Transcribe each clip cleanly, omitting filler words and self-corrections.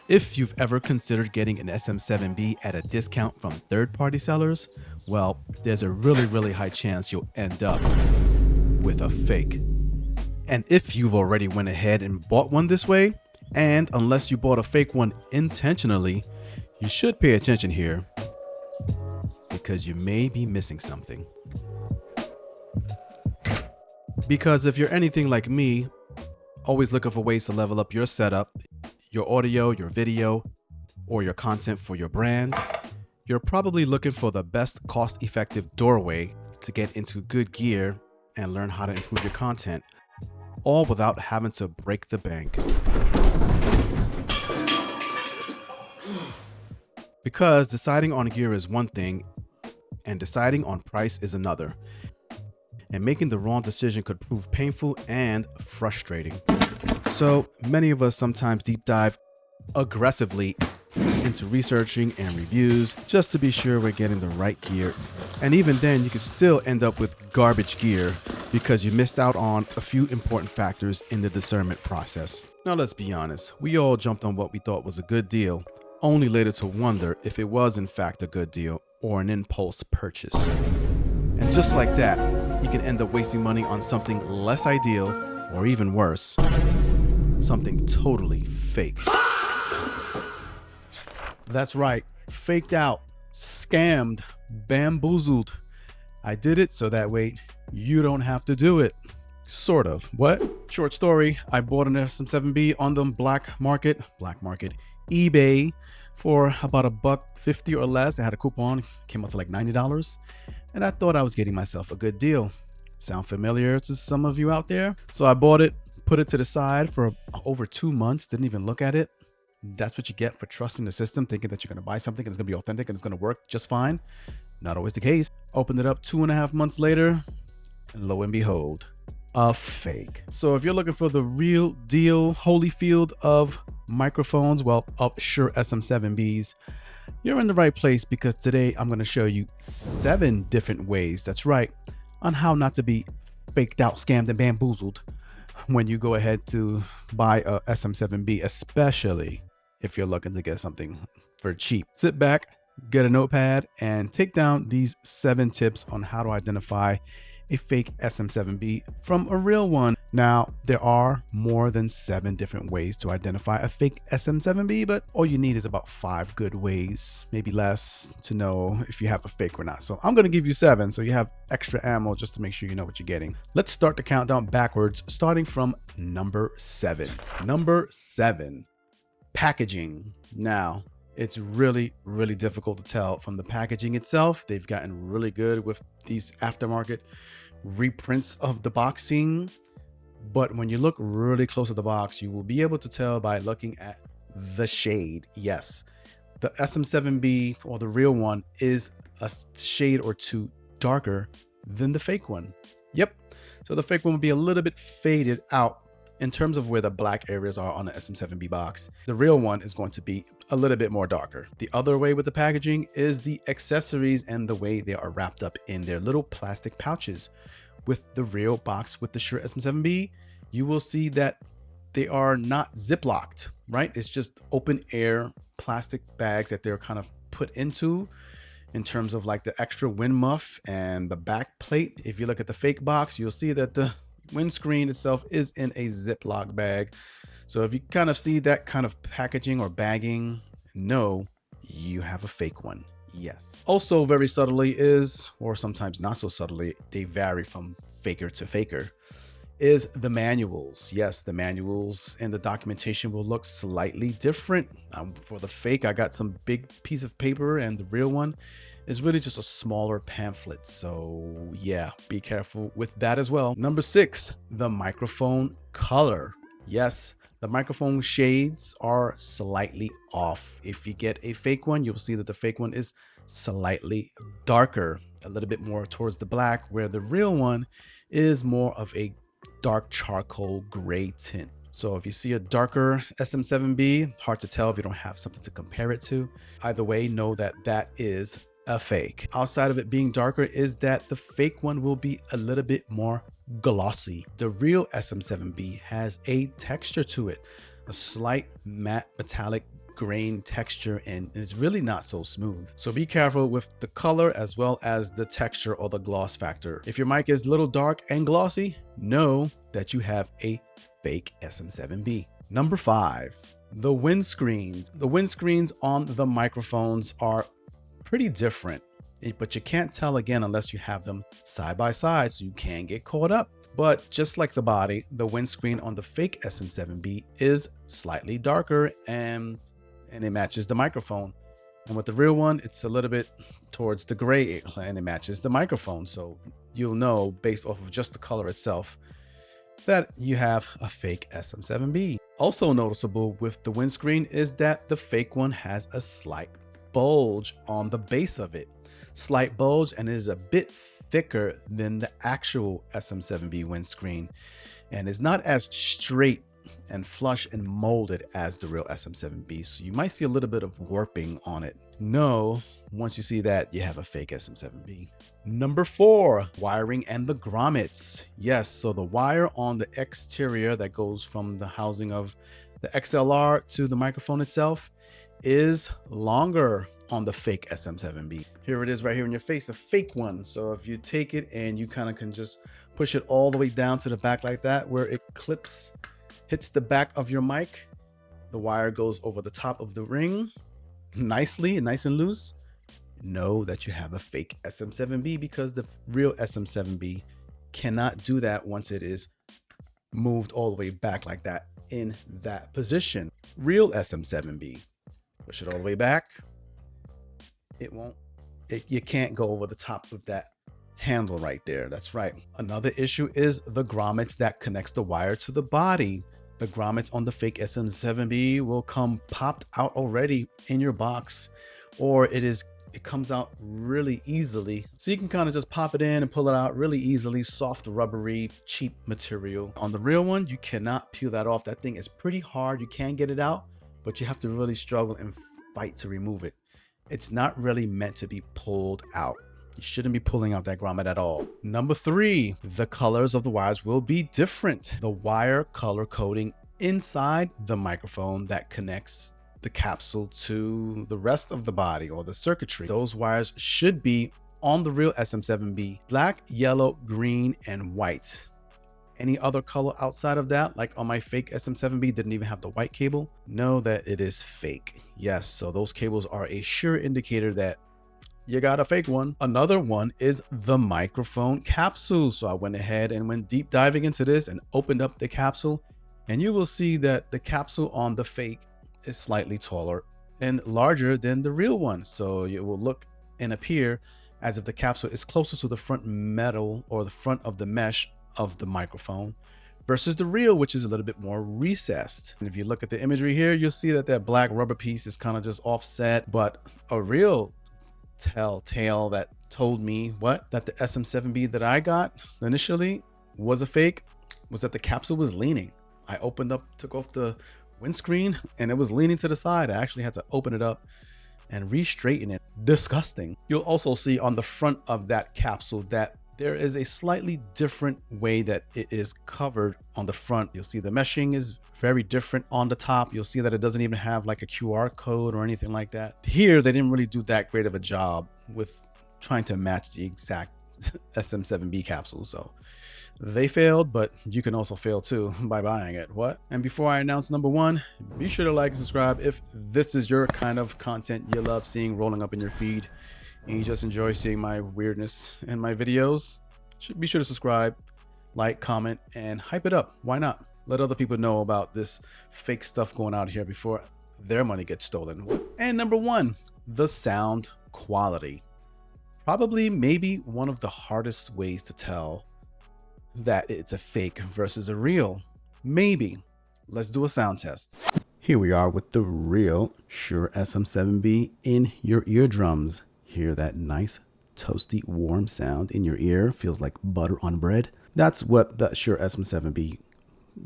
If you've ever considered getting an SM7B at a discount from third-party sellers, well, there's a really high chance you'll end up with a fake. And if you've already went ahead and bought one this way, and unless you bought a fake one intentionally, you should pay attention here because you may be missing something. Because if you're anything like me, always looking for ways to level up your setup, your audio, your video, or your content for your brand, you're probably looking for the best cost-effective doorway to get into good gear and learn how to improve your content, all without having to break the bank. Because deciding on gear is one thing, and deciding on price is another. And making the wrong decision could prove painful and frustrating. So many of us sometimes deep dive aggressively into researching and reviews just to be sure we're getting the right gear. And even then, you can still end up with garbage gear because you missed out on a few important factors in the discernment process. Now let's be honest, we all jumped on what we thought was a good deal, only later to wonder if it was in fact a good deal or an impulse purchase. And just like that, you can end up wasting money on something less ideal, or even worse, something totally fake. That's right, faked out, scammed, bamboozled. I did it so that way you don't have to do it. Sort of. What? Short story, I bought an SM7B on the black market, eBay, for about $1.50 or less. I had a coupon, came out to like $90, and I thought I was getting myself a good deal. Sound familiar to some of you out there? So I bought it, put it to the side for over 2 months, didn't even look at it. That's what you get for trusting the system, thinking that you're going to buy something and it's going to be authentic and it's going to work just fine. Not always the case. Opened it up 2.5 months later, and lo and behold, a fake. So if you're looking for the real deal Holyfield of microphones, well, of Shure SM7Bs, you're in the right place, because today I'm going to show you 7 different ways, that's right, on how not to be faked out, scammed, and bamboozled when you go ahead to buy a SM7B, especially if you're looking to get something for cheap. Sit back, get a notepad, and take down these 7 tips on how to identify a fake SM7B from a real one. Now, there are more than 7 different ways to identify a fake SM7B, but all you need is about 5 good ways, maybe less, to know if you have a fake or not. So I'm gonna give you 7, so you have extra ammo just to make sure you know what you're getting. Let's start the countdown backwards, starting from number 7. Number 7, packaging. Now, it's really difficult to tell from the packaging itself. They've gotten really good with these aftermarket reprints of the boxing, but when you look really close at the box, you will be able to tell by looking at the shade. Yes, the SM7B, or the real one, is a shade or 2 darker than the fake one. Yep, so the fake one will be a little bit faded out in terms of where the black areas are on the SM7B box. The real one is going to be a little bit more darker. The other way with the packaging is the accessories and the way they are wrapped up in their little plastic pouches. With the real box with the Shure SM7B, you will see that they are not ziplocked, right? It's just open air plastic bags that they're kind of put into, in terms of like the extra wind muff and the back plate. If you look at the fake box, you'll see that the windscreen itself is in a Ziploc bag. So if you kind of see that kind of packaging or bagging, know you have a fake one. Yes. Also very subtly is, or sometimes not so subtly, they vary from faker to faker, is the manuals. Yes, the manuals and the documentation will look slightly different. For the fake, I got some big piece of paper, and the real one is really just a smaller pamphlet. So yeah, be careful with that as well. Number 6, the microphone color. Yes, the microphone shades are slightly off. If you get a fake one, you'll see that the fake one is slightly darker, a little bit more towards the black, where the real one is more of a dark charcoal gray tint. So if you see a darker SM7B, hard to tell if you don't have something to compare it to. Either way, know that that is a fake. Outside of it being darker is that the fake one will be a little bit more glossy. The real SM7B has a texture to it, a slight matte metallic grain texture and it's really not so smooth. So be careful with the color as well as the texture or the gloss factor. If your mic is a little dark and glossy, know that you have a fake SM7B. Number 5, the windscreens. The windscreens on the microphones are pretty different, but you can't tell again unless you have them side by side, so you can get caught up. But just like the body, the windscreen on the fake SM7B is slightly darker and it matches the microphone. And with the real one, it's a little bit towards the gray and it matches the microphone. So you'll know based off of just the color itself that you have a fake SM7B. Also noticeable with the windscreen is that the fake one has a slight bulge on the base of it. Slight bulge, and it is a bit thicker than the actual SM7B windscreen and is not as straight and flush and molded as the real SM7B. So you might see a little bit of warping on it. No, once you see that, you have a fake SM7B. Number 4, wiring and the grommets. Yes, so the wire on the exterior that goes from the housing of the XLR to the microphone itself is longer on the fake SM7B. Here it is right here in your face, a fake one. So if you take it and you kind of can just push it all the way down to the back like that, where it clips, hits the back of your mic, the wire goes over the top of the ring nicely and nice and loose. Know that you have a fake SM7B because the real SM7B cannot do that once it is moved all the way back like that in that position. Real SM7B, push it all the way back, it won't, you can't go over the top of that handle right there. That's right. Another issue is the grommets that connects the wire to the body. The grommets on the fake SM7B will come popped out already in your box, or it comes out really easily. So you can kind of just pop it in and pull it out really easily. Soft, rubbery, cheap material. On the real one, you cannot peel that off. That thing is pretty hard. You can get it out, but you have to really struggle and fight to remove it. It's not really meant to be pulled out. You shouldn't be pulling out that grommet at all. Number 3, the colors of the wires will be different. The wire color coding inside the microphone that connects the capsule to the rest of the body or the circuitry. Those wires should be on the real SM7B, black, yellow, green, and white. Any other color outside of that, like on my fake SM7B, didn't even have the white cable. Know that it is fake. Yes, so those cables are a sure indicator that you got a fake one. Another one is the microphone capsule. So I went ahead and went deep diving into this and opened up the capsule, and you will see that the capsule on the fake is slightly taller and larger than the real one. So it will look and appear as if the capsule is closer to the front metal or the front of the mesh of the microphone versus the real, which is a little bit more recessed. And if you look at the imagery here, you'll see that that black rubber piece is kind of just offset, but a real telltale that told me that the SM7B that I got initially was a fake was that the capsule was leaning. I took off the windscreen and it was leaning to the side. I actually had to open it up and re-straighten it. Disgusting. You'll also see on the front of that capsule that there is a slightly different way that it is covered on the front. You'll see the meshing is very different on the top. You'll see that it doesn't even have like a QR code or anything like that. Here, they didn't really do that great of a job with trying to match the exact SM7B capsule. So they failed, but you can also fail too by buying it. And before I announce number 1, be sure to like and subscribe if this is your kind of content you love seeing rolling up in your feed and you just enjoy seeing my weirdness in my videos. Be sure to subscribe, like, comment, and hype it up. Why not? Let other people know about this fake stuff going out here before their money gets stolen. And number 1, the sound quality. Probably maybe one of the hardest ways to tell that it's a fake versus a real. Maybe. Let's do a sound test. Here we are with the real Shure SM7B in your eardrums. Hear that nice, toasty, warm sound in your ear. Feels like butter on bread. That's what the Shure SM7B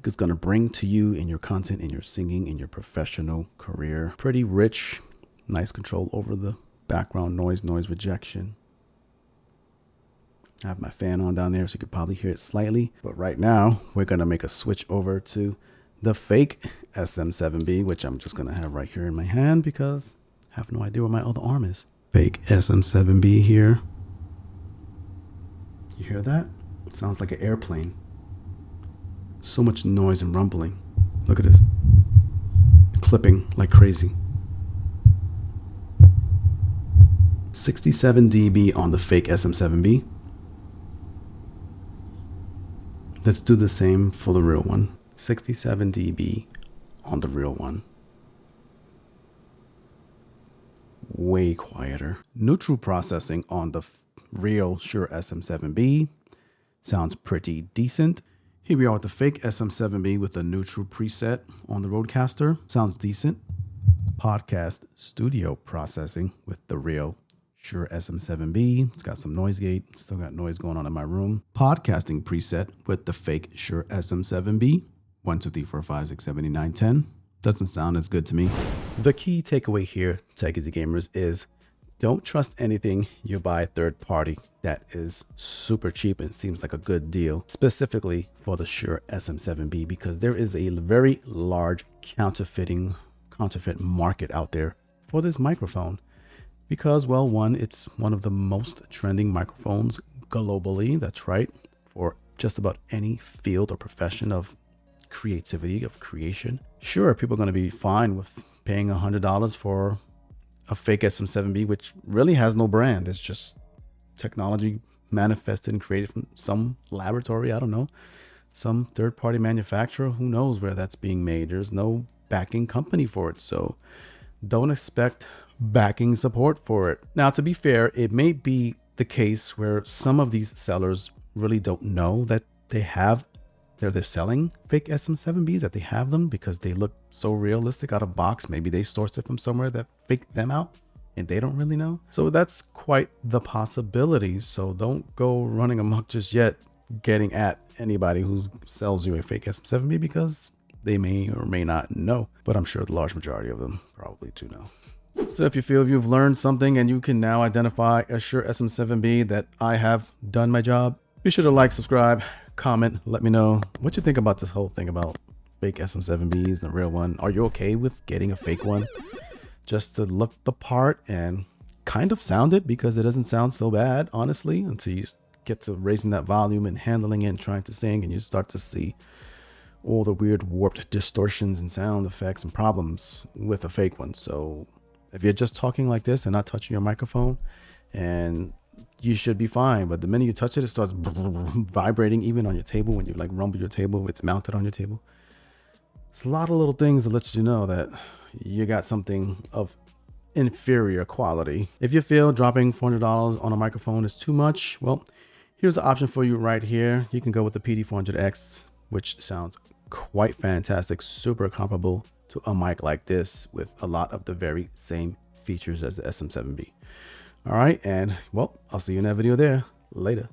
is going to bring to you in your content, in your singing, in your professional career. Pretty rich, nice control over the background noise rejection. I have my fan on down there so you could probably hear it slightly. But right now, we're going to make a switch over to the fake SM7B, which I'm just gonna have right here in my hand because I have no idea where my other arm is. Fake SM7B here. You hear that? It sounds like an airplane. So much noise and rumbling. Look at this. Clipping like crazy. 67 dB on the fake SM7B. Let's do the same for the real one. 67 dB on the real one. Way quieter. Neutral processing on the real Shure SM7B. Sounds pretty decent. Here we are with the fake SM7B with the neutral preset on the Rodecaster. Sounds decent. Podcast studio processing with the real Shure SM7B. It's got some noise gate. Still got noise going on in my room. Podcasting preset with the fake Shure SM7B. 1, 2, 3, 4, 5, 6, 7, 8, 9, 10. Doesn't sound as good to me. The key takeaway here, Tech Easy Gamers, is don't trust anything you buy third party that is super cheap and seems like a good deal, specifically for the Shure SM7B, because there is a very large counterfeit market out there for this microphone. Because, well, one, it's one of the most trending microphones globally. That's right. For just about any field or profession of creativity, of creation. Sure, people are going to be fine with paying $100 for a fake SM7B, which really has no brand. It's just technology manifested and created from some laboratory. I don't know. Some third-party manufacturer. Who knows where that's being made? There's no backing company for it. So don't expect backing support for it. Now, to be fair, it may be the case where some of these sellers really don't know that they're selling fake SM7Bs, that they have them because they look so realistic out of box. Maybe they sourced it from somewhere that faked them out and they don't really know. So that's quite the possibility. So don't go running amok just yet getting at anybody who sells you a fake SM7B because they may or may not know. But I'm sure the large majority of them probably do know. So if you feel you've learned something and you can now identify a Shure SM7B that I have done my job, be sure to like, subscribe, comment, let me know what you think about this whole thing about fake SM7Bs and the real one. Are you okay with getting a fake one just to look the part and kind of sound it, because it doesn't sound so bad, honestly, until you get to raising that volume and handling it and trying to sing, and you start to see all the weird warped distortions and sound effects and problems with a fake one. So if you're just talking like this and not touching your microphone, and you should be fine. But the minute you touch it, it starts vibrating even on your table. When you like rumble your table, it's mounted on your table. It's a lot of little things that let you know that you got something of inferior quality. If you feel dropping $400 on a microphone is too much, well, here's an option for you right here. You can go with the PD400X, which sounds quite fantastic, super comparable to a mic like this with a lot of the very same features as the SM7B. All right, and well, I'll see you in that video there. Later.